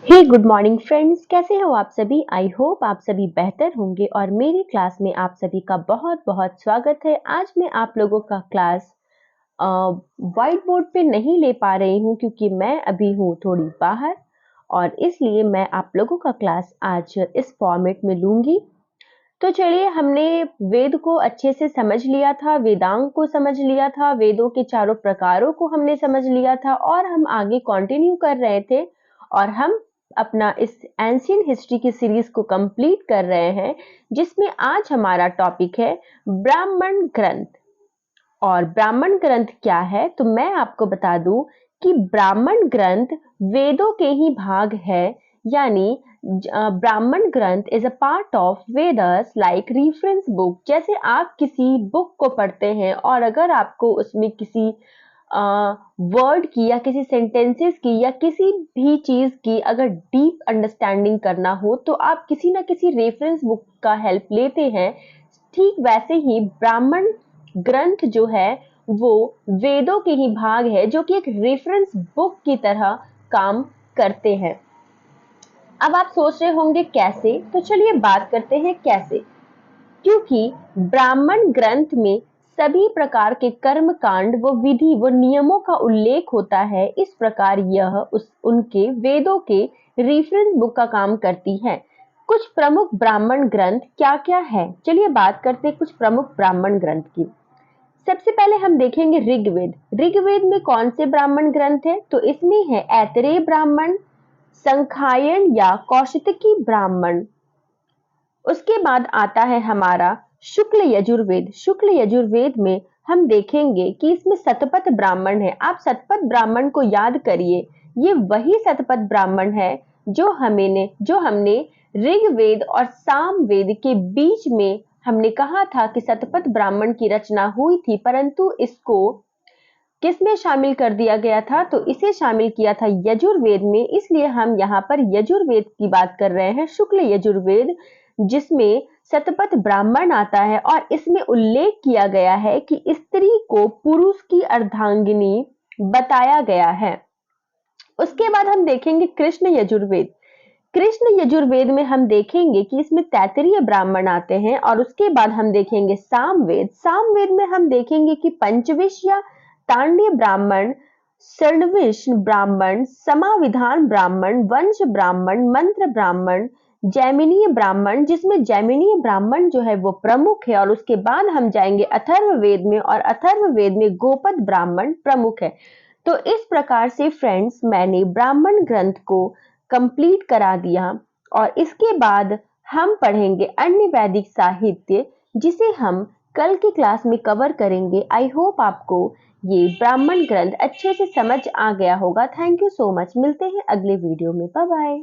हे good morning friends, कैसे हो आप सभी। आई होप आप सभी बेहतर होंगे और मेरी क्लास में आप सभी का बहुत बहुत स्वागत है। आज मैं आप लोगों का क्लास व्हाइट बोर्ड पे नहीं ले पा रही हूँ क्योंकि मैं अभी हूँ थोड़ी बाहर और इसलिए मैं आप लोगों का क्लास आज इस फॉर्मेट में लूंगी। तो चलिए, हमने वेद को अच्छे से समझ लिया था, वेदांग को समझ लिया था, वेदों के चारों प्रकारों को हमने समझ लिया था और हम आगे कंटिन्यू कर रहे थे और हम अपना इस एंशियंट हिस्ट्री की सीरीज को कंप्लीट कर रहे हैं, जिसमें आज हमारा टॉपिक है ब्राह्मण ग्रंथ। और ब्राह्मण ग्रंथ क्या है तो मैं आपको बता दूं कि ब्राह्मण ग्रंथ वेदों के ही भाग है, यानी ब्राह्मण ग्रंथ is a part of Vedas like reference book. जैसे आप किसी बुक को पढ़ते हैं और अगर आपको उसमें किसी वर्ड की या किसी सेंटेंसेस की या किसी भी चीज की अगर डीप अंडरस्टैंडिंग करना हो तो आप किसी ना किसी रेफरेंस बुक का हेल्प लेते हैं। ठीक वैसे ही ब्राह्मण ग्रंथ जो है वो वेदों के ही भाग है, जो कि एक रेफरेंस बुक की तरह काम करते हैं। अब आप सोच रहे होंगे कैसे, तो चलिए बात करते हैं कैसे। क्योंकि ब्राह्मण ग्रंथ में सभी प्रकार के कर्म कांड व विधि व नियमों का उल्लेख होता है, इस प्रकार यह उनके वेदों के रेफरेंस बुक का काम करती है। कुछ प्रमुख ब्राह्मण ग्रंथ क्या क्या है, चलिए बात करते हैं कुछ प्रमुख ब्राह्मण ग्रंथ की। सबसे पहले हम देखेंगे ऋग्वेद। ऋग्वेद में कौन से ब्राह्मण ग्रंथ है तो इसमें है ऐतरेय ब्राह्मण, संखायन या कौशितकी ब्राह्मण। उसके बाद आता है हमारा शुक्ल यजुर्वेद। शुक्ल यजुर्वेद में हम देखेंगे कि इसमें शतपथ ब्राह्मण है। आप शतपथ ब्राह्मण को याद करिए, ये वही शतपथ ब्राह्मण है जो हमने ऋग्वेद और सामवेद के बीच में हमने कहा था कि शतपथ ब्राह्मण की रचना हुई थी, परंतु इसको किसमें शामिल कर दिया गया था तो इसे शामिल किया था यजुर्वेद में। इसलिए हम यहाँ पर यजुर्वेद की बात कर रहे हैं, शुक्ल यजुर्वेद, जिसमें शतपथ ब्राह्मण आता है और इसमें उल्लेख किया गया है कि स्त्री को पुरुष की अर्धांगिनी बताया गया है। उसके बाद हम देखेंगे कृष्ण यजुर्वेद। कृष्ण यजुर्वेद में हम देखेंगे कि इसमें तैतरीय ब्राह्मण आते हैं और उसके बाद हम देखेंगे सामवेद। सामवेद में हम देखेंगे कि पंचविश या तांडीय ब्राह्मण, षड्विश ब्राह्मण, समाविधान ब्राह्मण, वंश ब्राह्मण, मंत्र ब्राह्मण, जैमिनीय ब्राह्मण, जिसमें जैमिनीय ब्राह्मण जो है वो प्रमुख है। और उसके बाद हम जाएंगे अथर्ववेद में और अथर्ववेद में गोपद ब्राह्मण प्रमुख है। तो इस प्रकार से फ्रेंड्स मैंने ब्राह्मण ग्रंथ को कंप्लीट करा दिया और इसके बाद हम पढ़ेंगे अन्य वैदिक साहित्य, जिसे हम कल की क्लास में कवर करेंगे। आई होप आपको ये ब्राह्मण ग्रंथ अच्छे से समझ आ गया होगा। थैंक यू सो मच, मिलते हैं अगले वीडियो में। Bye bye.